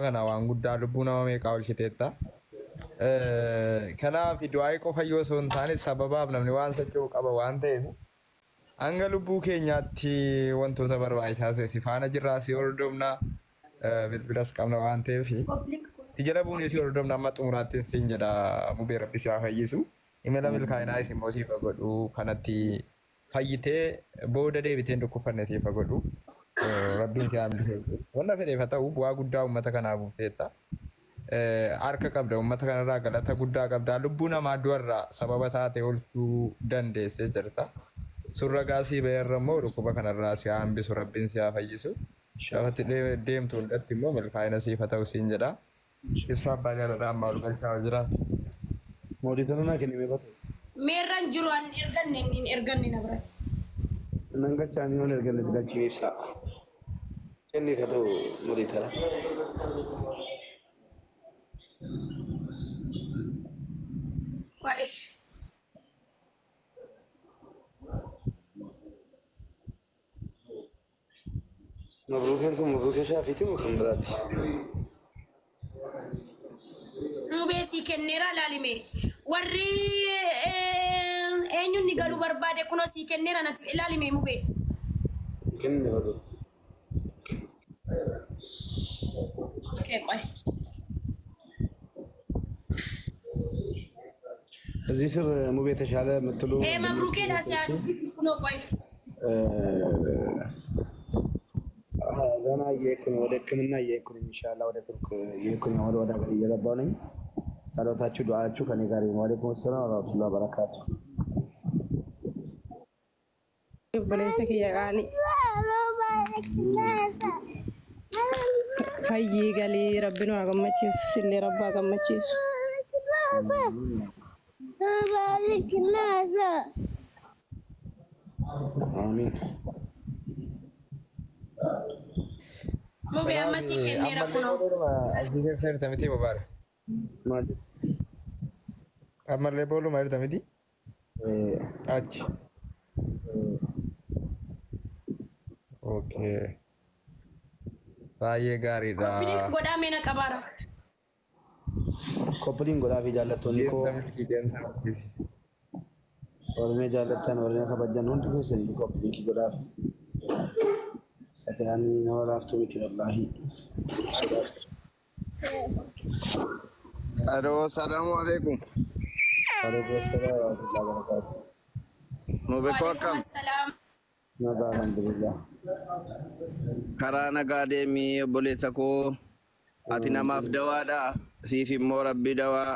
kana waan guddaa lubbuu nama meeqaa oolchiteetta. Kanaaf du'aayi qofa yoo osoo hin taane sababaaf namni waan socho'u qaba waan ta'eef hanga lubbuu keenyaatti wantoota barbaachisaa ta'e si faana jirraa si hordofna bilbilas qabna waan ta'eef tijala buunee si hordofna amma xumuraatti siin jedha mubee rabbi si haa fayyisu. Imala milkaa'inaa isin immoo siif godhu kanatti fayyitee booda deebiteen dhukkubfanne siif godhu. Rabbiin si haa milkeessu. Wanna fedheef haa ta'u bu'aa guddaa uummata kanaa buufteetta. Harka qabda uummata kanarraa galata guddaa qabda. Lubbuu namaa du'arraa sababa taate oolchuu dandeessee jirta. Surra gaasii bayarra immoo dhukkuba kanarraa si haa hambisu rabbiin si haa fayyisu. Shafatti deemtu hundatti immoo milkaa'ina siif haa ta'u siin jedha. Ibsaa abbaa jaaladhaa ammaa ol galchaa jira. Mooditana kennime batu. Meerran jiru an erganne na bira. Nanga chani on erganne galchine ibsa. Kenni katu mooditana. Waish. مبروك شافيتي مخمرات. Mubesi kennera lalime warri enyu nigalu barbade kuno si kennera nati lalime mube Kenne badu. okay koy እዚህ ስር ሙቤ ተሻለ ምትሉ መብሩኬ ዳሲያት ኩኖ ቆይ ገና የኩን ወደ ህክምና የኩን ኢንሻአላህ ወደ ቱርክ የኩን ወደ ሀገር እየገባው ነኝ ጸሎታችሁ ዱዓችሁ ከኔ ጋር ይሁን ወአለይኩም ሰላም ወራህመቱላሂ ወበረካቱ بليسك يا غالي فايي قالي ربنا غمچيس سلي ربا غمچيس بارك الناس امين mube amma si kennera kuno Ajjire fer tamiti mubarak. ماجد Amma le bolu mair tamiti. Ach. Okay. Baay'ee gaariidha. kopinik godame na qabara ኮፕሊንግ ጎዳፊ ጃለቶኒ ኮ ኦርሜ ጃለተን ኦርሜ ከበጀን ሁንድ ከሰን ኮፕሊንግ ጎዳፊ ሰታኒ ነው ራፍቱ ቢት ወላሂ አሎ ሰላም አለይኩም ወአለይኩም ሰላም ወራህመቱላሂ ወበረካቱ ነው በኮከም ሰላም ነጋ አልሐምዱሊላህ karaa nagaa deemii obboleessa koo ati namaaf dawaadha siif immoo rabbi dawaa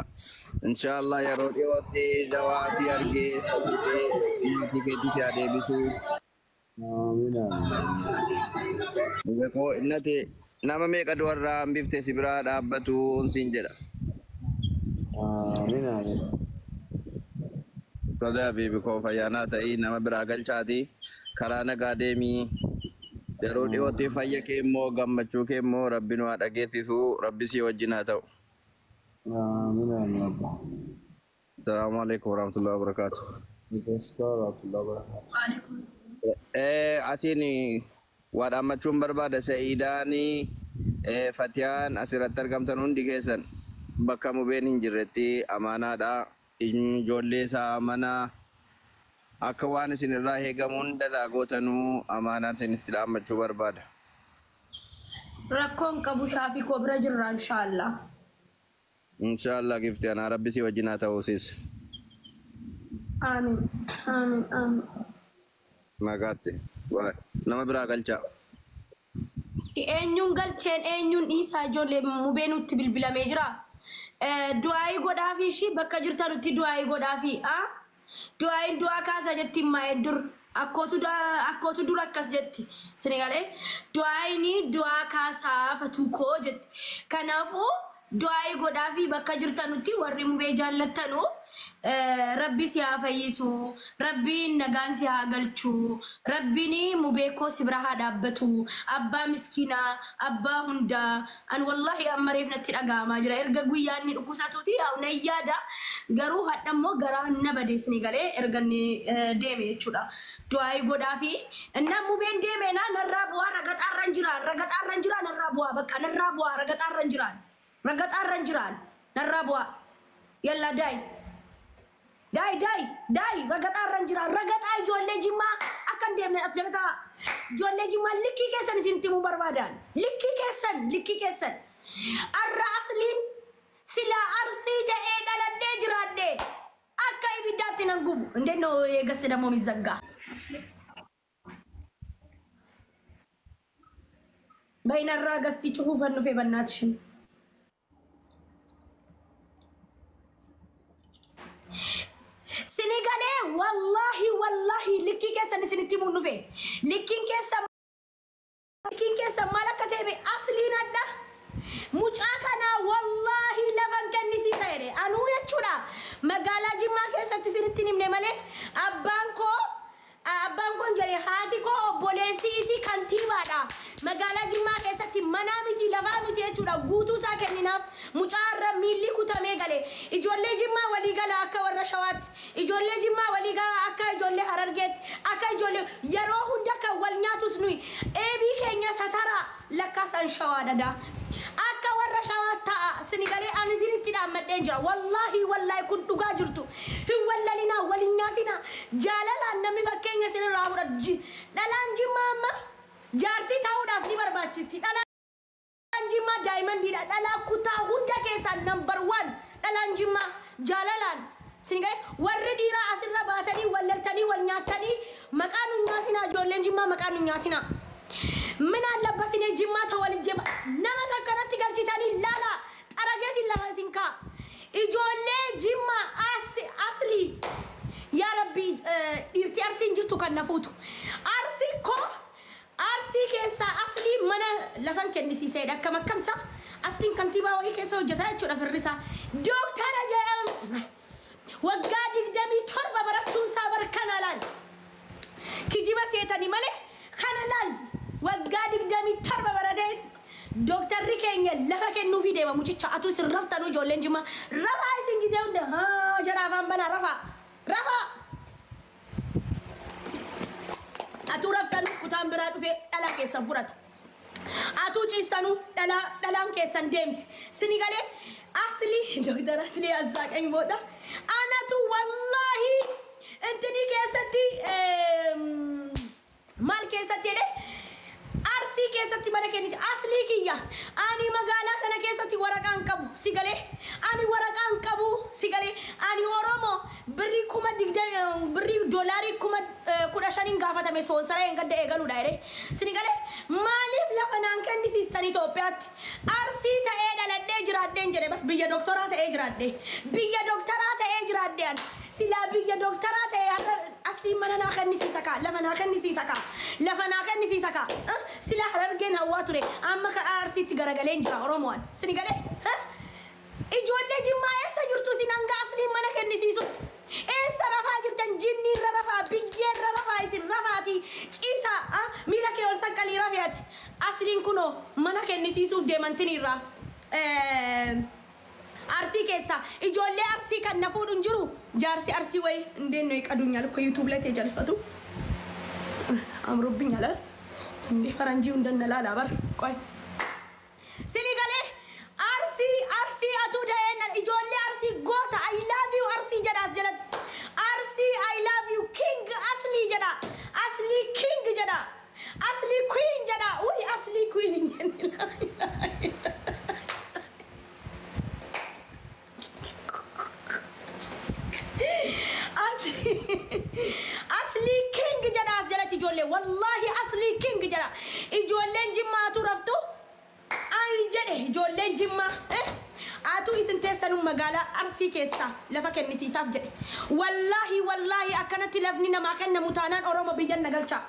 inshaallah yeroo dhiyootti dawaa ati argee sabutee maatii keetti si adeebisu koo innati nama meeqa du'arraa hambifte si biraa dhaabbatu siin jedha Tolee habiibi koo fayyaanaa ta'ii nama biraa galchaati karaa nagaa deemii yeroo dhiyootti fayya kee immoo gammachuu kee immoo rabbi nu haa dhageessisu rabbi si wajjin haa ta'u. Assalaamu alaikum warahmatullahi wabarakatuh. Asiin waa dhaammachuun barbaada Sa'iidaanii Fatiyaan asirratti argamtan hundi keessan bakka mubeen hin jirretti amaanaadha. Ijoollee isaa mana akka waan isin irraa eegamu hunda gootanuu amaanaan isinitti dhaammachuu barbaada. rakkoon qabu shaafi kobra jirra inshallah Inshallah gifti ana rabbi si wajjin haa ta'u siis. amin amin amin Nagaatti nama biraa galchaa. eenyuun galcheen eenyuun isaa ijoollee mubeenutti bilbilamee jira. Du'aayi godhaafi shi bakka jirtanutti du'aayi godhaafi du'aayin du'aa kaasa jetti maa'ee dur akkootu dur akkas jetti Senegalee du'aayini du'aa kaasaa fatuu koo jetti kanaafuu du'aayi godhaafi bakka jirtanutti warri mubee jaallattanu rabbi si haa fayyisu rabbiin nagaan si haa galchu rabbiin mubee koo si bira haa dhaabbatu abbaa miskiinaa abbaa hundaa an wallahi ammareef natti dhaga'amaa jira erga guyyaan ni dhukkubsatuuti yaa nayyaada garuu hadhammoo garaa na badeesni galee erga ni deeme jechuudha du'aayi godhaafi እና mubeen deeme na narraa bu'aa ragaxaarran jiraan narraa bu'aa bakka narraa bu'aa ragaxaarran jiraan narraa bu'aa yalla dai ragaxaarran jiraan ragaxaa ijoollee jimmaa akkan deemne as jalata ijoollee jimmaa likkii keessan isin timuu barbaadan likkii keessan arra asliin silaa arsii ta'ee dhaladhee jiraadhe akka ibiddaatti nan gubu እንደነው የገስት ደግሞ የሚዘጋ በይነራ ገስቲ ጭፉ ፈንፌ በእናትሽን Senegalais wallahi likki keessa isinitti munnufe likkin keessa malakate be asliin adda mucaa kana wallahi lafan kennisiisa jedhe anuu jechuudha magaalaa Jimmaa keessatti isinitti himne malee abbaan koo jedhe haati koo obboleessi isii kantiibaadha magaalaa Jimmaa keessatti manaa miti lafaa miti jechuudha guutuu isaa kenninaaf mucaa irra miilli kutamee gale ijoollee Jimmaa walii gala akka warra shawaatti ijoollee Jimmaa walii gala akka ijoollee Harargeetti akka ijoollee yeroo hunda kan wal nyaatus nuyi eebii keenya satara lakkaasan shawaadha akka warra shawaatti Senegalee ani isinitti dhaammadheen jira wallahi kun dhugaa jirtu hin wallalina waliin nyaatina jaalalaan namni fakkeenya isinirraa fudhatu dhalaan Jimmaa amma jaartii ta'uudhaaf ni barbaachisti dhalaan Jimmaa daa'imandiidha dhalaa kutaa hunda keessaa number 1 dhalaan Jimmaa jaalalaan Senegalee warri dhiiraa asirra baatanii wallaltanii wal nyaatanii maqaan nu nyaatina ijoolleen Jimmaa maqaan nu nyaatina ምን አለበት እኔ ጅማ ተወልጄ ነመ ተከራቲ ገልጭታኒ ላላ ጠረገት ይላማ ሲንካ ኢጆሌ ጅማ አስሊ ያ ረቢ ኢርቲ አርሲ እንጅቱ ከነፉቱ አርሲ ኬሳ አስሊ መነ ለፈን ከንሲ ሰይዳ ከመከምሳ አስሊን ከንቲባ ወይ ኬሳ ወጀታችሁ ለፍርሳ ዶክተር አጀም ወጋ ድግደሚ ቶርባ በረቱን ሳበር ከናላል ኪጂባ ሴታኒ ማለ ከናላል وقاعد قدامي تربة بردين دكتور ريكينيا لفا كنو في ديما مجيتشا أتو سرفتانو جولين جما رفا يسنجي زيون ده ها جرافان بنا رفا أتو رفتانو كتان برادو في ألا كيسان برات أتو جيستانو دلان كيسان ديمت سنغالي أصلي دكتور أصلي أزاك أين بودا أنا تو والله انتني كيساتي مال كيساتي ده arsi keessatti mana keeniti asli kiyya ani magaalaa kana keessatti waraqaan qabu sigale ani waraqaan qabu sigale ani oromo birri kuma digda birri dollari kuma kuda shanin gaafatame sponsora engadde egalu daire sigale maalif lafanaan kennisiistan Itoophiyaatti arsi ta'ee dhaladhee jiraadheen jedhe biyya doktoraa ta'ee jiraadheen sila biyya doktoraa ta'ee asli mana naa kennisiisaka lafanaa kennisiisaka sila harargeen hawaa ture amma ka arsiitti garagaleen jira oromoon Senegalee ijoollee Jimmaa eessa jirtu sinanga asli mana kennisiisutti eessa rafaa jirtan jinni irra rafaa biyyeerra rafaa isin rafaati ciisa miila kee ol saqqalii rafiyaati asliin kunoo mana kennisiisuuf deemantiniirra arsii keessa ijoollee arsii kan na fuudhu hin jiru jaarsi arsii way indeenno iqaduኛል እኮ ዩቲዩብ ላይ ተጀልፈቱ አምሮብኛል እንዴ ፈረንጂው እንደነላላ በር ቆይ Senegalee አርሲ አቱ ዳየና ijoollee arsii goota I love you arsii jedhaas jalatti arsii I love you king asli jedha asli king jedha asli queen jedha uy asli queen asli king jedha as jalatti ijoollee wallahi asli king jedha ijoolleen Jimmaatu raftu ani jedhe ijoolleen Jimmaa atu isin teessanu magaalaa arsii keessa lafa kennisiisaaf jedhe wallahi akkanatti lafni namaa kennamu taanaan oromo biyyan nagalcha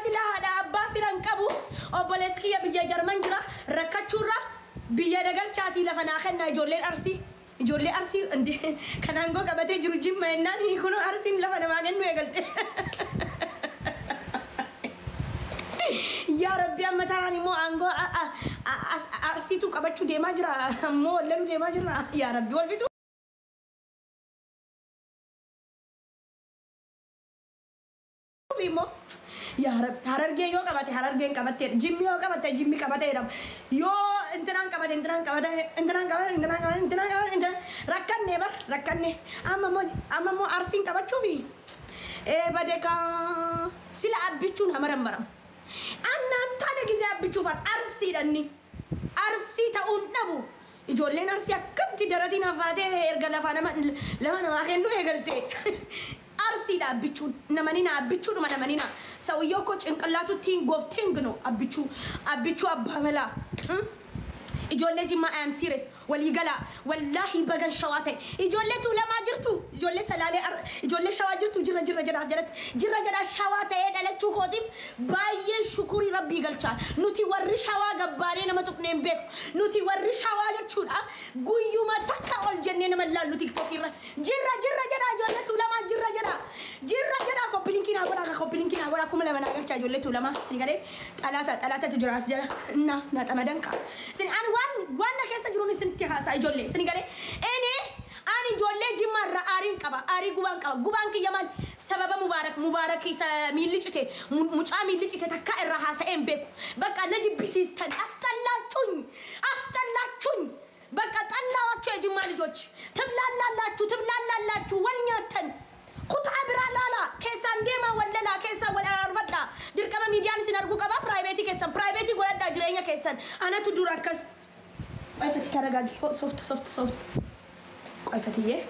sila haadha abbaa firan qabu obboleessi kiyya biyya jarman jira rakkachuurra biyya nagalcha أرسي لفنا خلنا يجولين أرسي يجولي أرسي كان عنقو قبتي جروجين ما ينان يكونوا أرسي لفنا ما جنوا يقلت يا ربي أما تراني مو عنقو أرسي تو قبتشو دي ماجرا مو لنو دي ماجرا يا ربي والفيتو بيمو يا رب هررجي يو كبته هررجي كبته جيمي يو كبته جيمي كبته رام يو انتران كبته انتران كبته انتران كبته انتران كبته انتران كبته انتران ركنني بر ركنني أما مو أرسين كبته بي بدك سلا أبيتشون همرم مرم أنا تاني كذا أبيتشون فر أرسي دني أرسي تقول نبو يجولين أرسي كم تدرتي نفاته إرجع لفانا لما ما خلنا يقلتي أرسي لا أبيتشو نمانينا أبيتشو نمانينا سويو كوتش إنقلاتو تين غوف تينغنو أبيتشو أباملا إجولة جما أم سيرس واليجلا والله بجن شواته إجولة تولا ما جرتو إجولة سلالة إجولة شواجرتو جرا جرا جرا جرا جرا شواته دلت شو خاطب باي شكوري ربي قلشان نوتي وري شوا جبارين ما تقنين بيك نوتي وري شوا جتشون قويو ما تكا أول جنين ما لا نوتي كتير جرا جرا جرا إجولة تولا ما جرا جرا جرا جرا كوبلينكينا ولا كملا من أقل إجولة تولا ما سيجاري ثلاثة تجراس جرا نا تمدنكا سن أنا وانا كيسا جروني سنتها سايجولي سنقالي أني جولي جمار آرين كبا آري قبان كي يمان سبب مبارك كيسا ميليشتي مجا ميليشتي تكا الرها سأين بيك بقى نجي بسيستان أستلاتون بقى تلاواتو يا جمال جوج تبلالاتو والنياتن قطع برالالا كيسان ديما ولا لا كيسا ولا أرفضنا دير كما ميديان سنرغو كبا برايبتي كيسان برايبتي قولت داجرينيا كيسان أنا تدور أكس أي فتي كارغاجي صوفت أي فتي